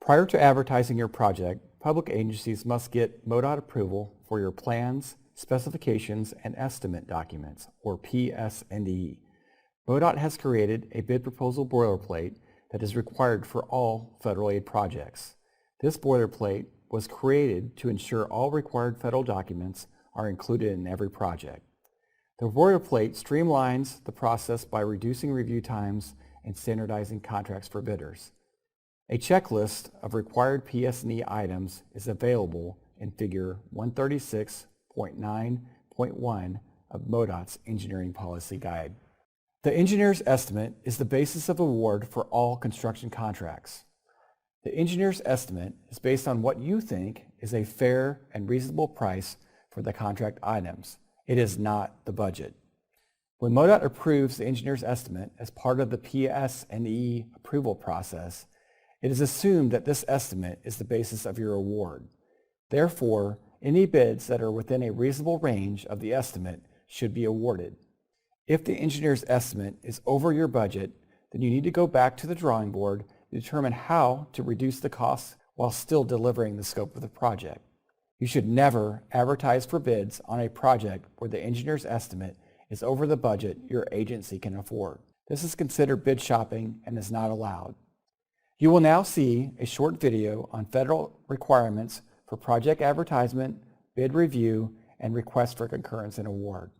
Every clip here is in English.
Prior to advertising your project, public agencies must get MoDOT approval for your plans, specifications, and estimate documents, or PS&E. MoDOT has created a bid proposal boilerplate that is required for all federal aid projects. This boilerplate was created to ensure all required federal documents are included in every project. The boilerplate streamlines the process by reducing review times and standardizing contracts for bidders. A checklist of required PS&E items is available in Figure 136.9.1 of MoDOT's Engineering Policy Guide. The engineer's estimate is the basis of award for all construction contracts. The engineer's estimate is based on what you think is a fair and reasonable price for the contract items. It is not the budget. When MoDOT approves the engineer's estimate as part of the PS&E approval process, it is assumed that this estimate is the basis of your award. Therefore, any bids that are within a reasonable range of the estimate should be awarded. If the engineer's estimate is over your budget, then you need to go back to the drawing board to determine how to reduce the costs while still delivering the scope of the project. You should never advertise for bids on a project where the engineer's estimate is over the budget your agency can afford. This is considered bid shopping and is not allowed. You will now see a short video on federal requirements for project advertisement, bid review, and request for concurrence and award.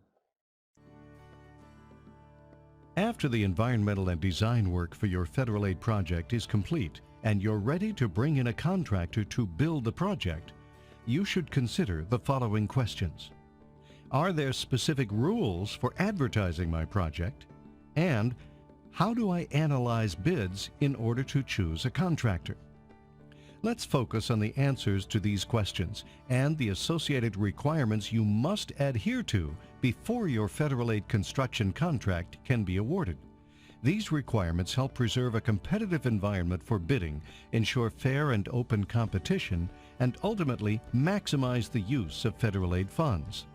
After the environmental and design work for your federal aid project is complete and you're ready to bring in a contractor to build the project, you should consider the following questions. Are there specific rules for advertising my project? And how do I analyze bids in order to choose a contractor? Let's focus on the answers to these questions and the associated requirements you must adhere to before your federal aid construction contract can be awarded. These requirements help preserve a competitive environment for bidding, ensure fair and open competition, and ultimately maximize the use of federal aid funds.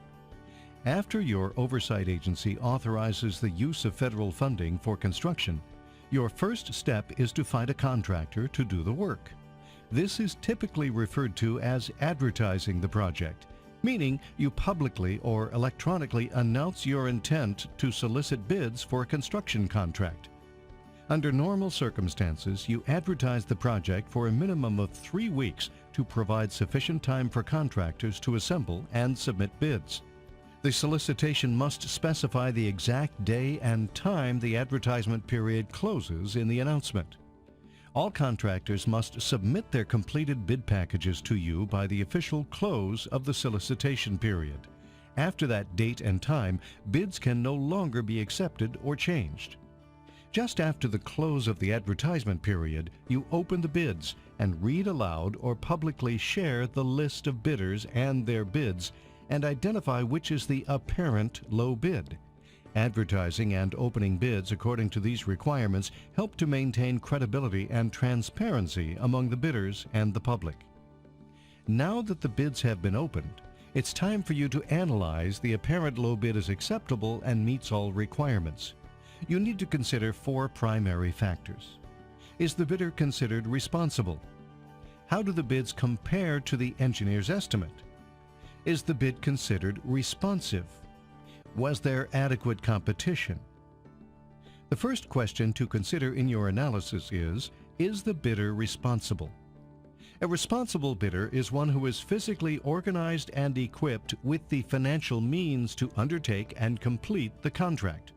After your oversight agency authorizes the use of federal funding for construction, your first step is to find a contractor to do the work. This is typically referred to as advertising the project, meaning you publicly or electronically announce your intent to solicit bids for a construction contract. Under normal circumstances, you advertise the project for a minimum of 3 weeks to provide sufficient time for contractors to assemble and submit bids. The solicitation must specify the exact day and time the advertisement period closes in the announcement. All contractors must submit their completed bid packages to you by the official close of the solicitation period. After that date and time, bids can no longer be accepted or changed. Just after the close of the advertisement period, you open the bids and read aloud or publicly share the list of bidders and their bids and identify which is the apparent low bid. Advertising and opening bids according to these requirements help to maintain credibility and transparency among the bidders and the public. Now that the bids have been opened, it's time for you to analyze the apparent low bid as acceptable and meets all requirements. You need to consider 4 primary factors. Is the bidder considered responsible? How do the bids compare to the engineer's estimate? Is the bid considered responsive? Was there adequate competition? The first question to consider in your analysis is the bidder responsible? A responsible bidder is one who is physically organized and equipped with the financial means to undertake and complete the contract.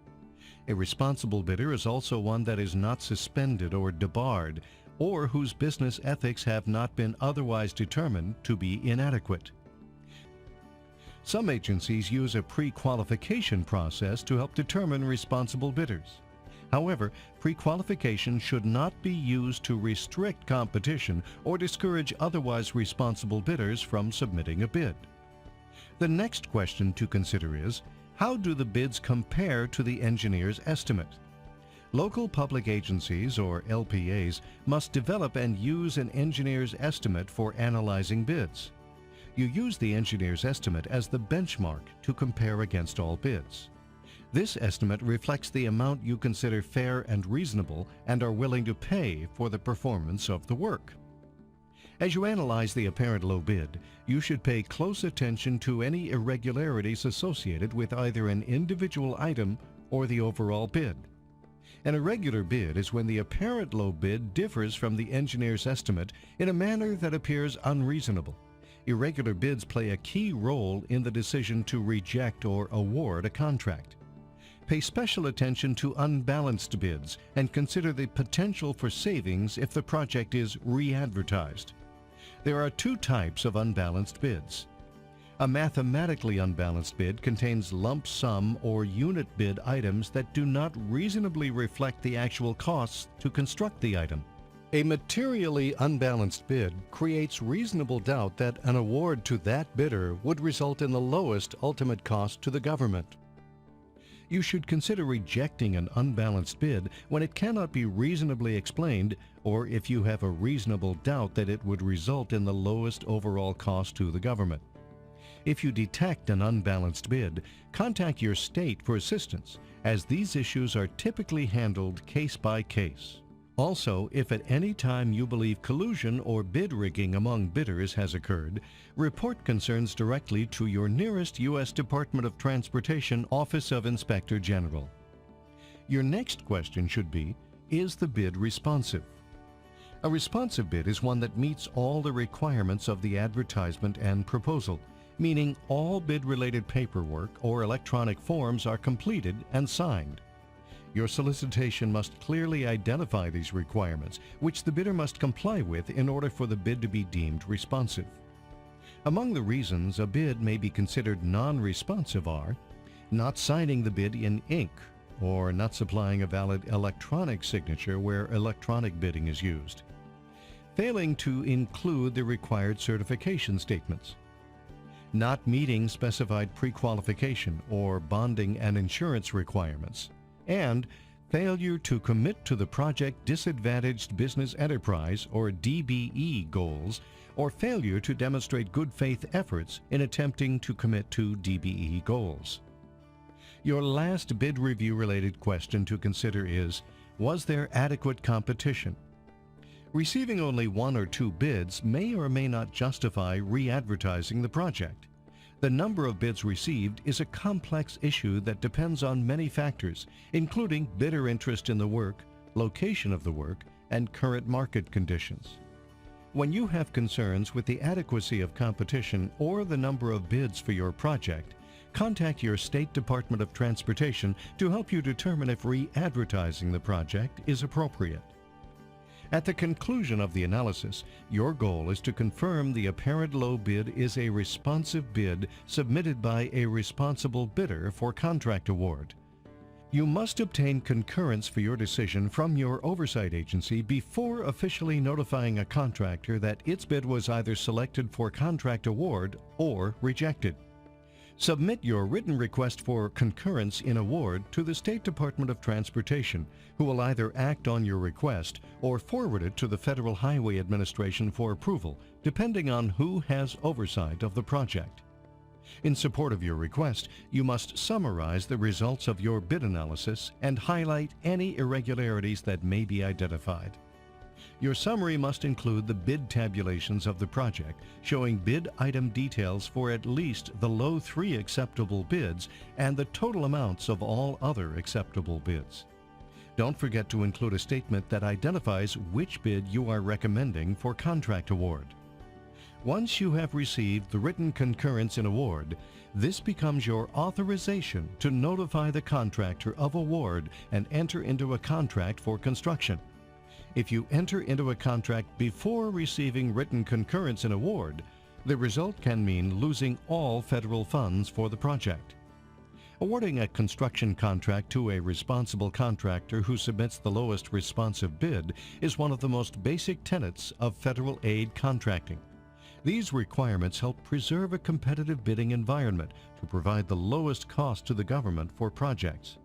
A responsible bidder is also one that is not suspended or debarred, or whose business ethics have not been otherwise determined to be inadequate. Some agencies use a pre-qualification process to help determine responsible bidders. However, pre-qualification should not be used to restrict competition or discourage otherwise responsible bidders from submitting a bid. The next question to consider is, how do the bids compare to the engineer's estimate? Local public agencies, or LPAs, must develop and use an engineer's estimate for analyzing bids. You use the engineer's estimate as the benchmark to compare against all bids. This estimate reflects the amount you consider fair and reasonable and are willing to pay for the performance of the work. As you analyze the apparent low bid, you should pay close attention to any irregularities associated with either an individual item or the overall bid. An irregular bid is when the apparent low bid differs from the engineer's estimate in a manner that appears unreasonable. Irregular bids play a key role in the decision to reject or award a contract. Pay special attention to unbalanced bids and consider the potential for savings if the project is re-advertised. There are two types of unbalanced bids. A mathematically unbalanced bid contains lump sum or unit bid items that do not reasonably reflect the actual costs to construct the item. A materially unbalanced bid creates reasonable doubt that an award to that bidder would result in the lowest ultimate cost to the government. You should consider rejecting an unbalanced bid when it cannot be reasonably explained or if you have a reasonable doubt that it would result in the lowest overall cost to the government. If you detect an unbalanced bid, contact your state for assistance, as these issues are typically handled case by case. Also, if at any time you believe collusion or bid rigging among bidders has occurred, report concerns directly to your nearest U.S. Department of Transportation Office of Inspector General. Your next question should be, is the bid responsive? A responsive bid is one that meets all the requirements of the advertisement and proposal, meaning all bid-related paperwork or electronic forms are completed and signed. Your solicitation must clearly identify these requirements, which the bidder must comply with in order for the bid to be deemed responsive. Among the reasons a bid may be considered non-responsive are not signing the bid in ink or not supplying a valid electronic signature where electronic bidding is used, failing to include the required certification statements, not meeting specified pre-qualification or bonding and insurance requirements, and failure to commit to the Project Disadvantaged Business Enterprise or DBE goals, or failure to demonstrate good faith efforts in attempting to commit to DBE goals. Your last bid review related question to consider is, was there adequate competition? Receiving only one or two bids may or may not justify re-advertising the project. The number of bids received is a complex issue that depends on many factors, including bidder interest in the work, location of the work, and current market conditions. When you have concerns with the adequacy of competition or the number of bids for your project, contact your State Department of Transportation to help you determine if re-advertising the project is appropriate. At the conclusion of the analysis, your goal is to confirm the apparent low bid is a responsive bid submitted by a responsible bidder for contract award. You must obtain concurrence for your decision from your oversight agency before officially notifying a contractor that its bid was either selected for contract award or rejected. Submit your written request for concurrence in award to the State Department of Transportation, who will either act on your request or forward it to the Federal Highway Administration for approval, depending on who has oversight of the project. In support of your request, you must summarize the results of your bid analysis and highlight any irregularities that may be identified. Your summary must include the bid tabulations of the project, showing bid item details for at least the low 3 acceptable bids and the total amounts of all other acceptable bids. Don't forget to include a statement that identifies which bid you are recommending for contract award. Once you have received the written concurrence in award, this becomes your authorization to notify the contractor of award and enter into a contract for construction. If you enter into a contract before receiving written concurrence in award, the result can mean losing all federal funds for the project. Awarding a construction contract to a responsible contractor who submits the lowest responsive bid is one of the most basic tenets of federal aid contracting. These requirements help preserve a competitive bidding environment to provide the lowest cost to the government for projects.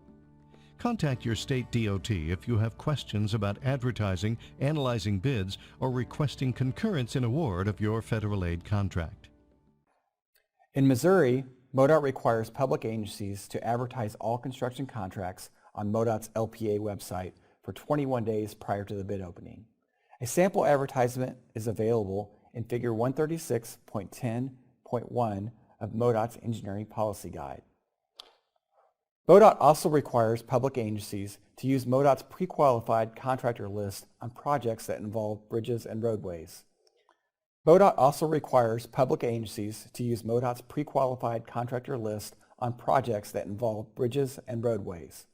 Contact your state DOT if you have questions about advertising, analyzing bids, or requesting concurrence in award of your federal aid contract. In Missouri, MoDOT requires public agencies to advertise all construction contracts on MoDOT's LPA website for 21 days prior to the bid opening. A sample advertisement is available in Figure 136.10.1 of MoDOT's Engineering Policy Guide. MoDOT also requires public agencies to use MoDOT's pre-qualified contractor list on projects that involve bridges and roadways. MoDOT also requires public agencies to use MoDOT's pre-qualified contractor list on projects that involve bridges and roadways.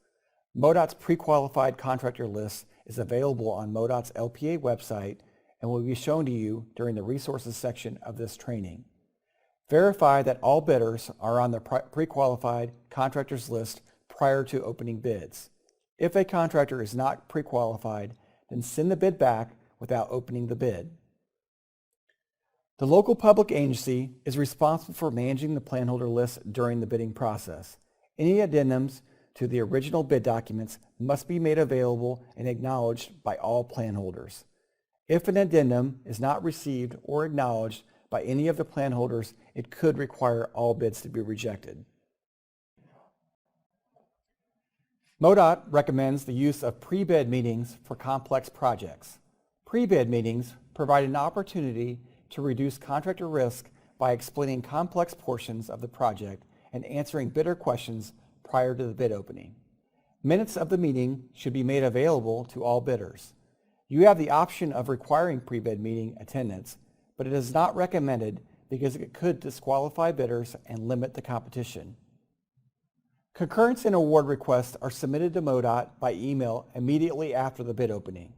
MoDOT's pre-qualified contractor list is available on MoDOT's LPA website and will be shown to you during the resources section of this training. Verify that all bidders are on the pre-qualified contractors list prior to opening bids. If a contractor is not pre-qualified, then send the bid back without opening the bid. The local public agency is responsible for managing the planholder list during the bidding process. Any addendums to the original bid documents must be made available and acknowledged by all planholders. If an addendum is not received or acknowledged by any of the planholders, it could require all bids to be rejected. MoDOT recommends the use of pre-bid meetings for complex projects. Pre-bid meetings provide an opportunity to reduce contractor risk by explaining complex portions of the project and answering bidder questions prior to the bid opening. Minutes of the meeting should be made available to all bidders. You have the option of requiring pre-bid meeting attendance, but it is not recommended because it could disqualify bidders and limit the competition. Concurrence and award requests are submitted to MoDOT by email immediately after the bid opening.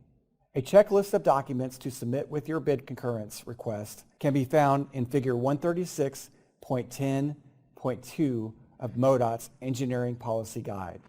A checklist of documents to submit with your bid concurrence request can be found in Figure 136.10.2 of MoDOT's Engineering Policy Guide.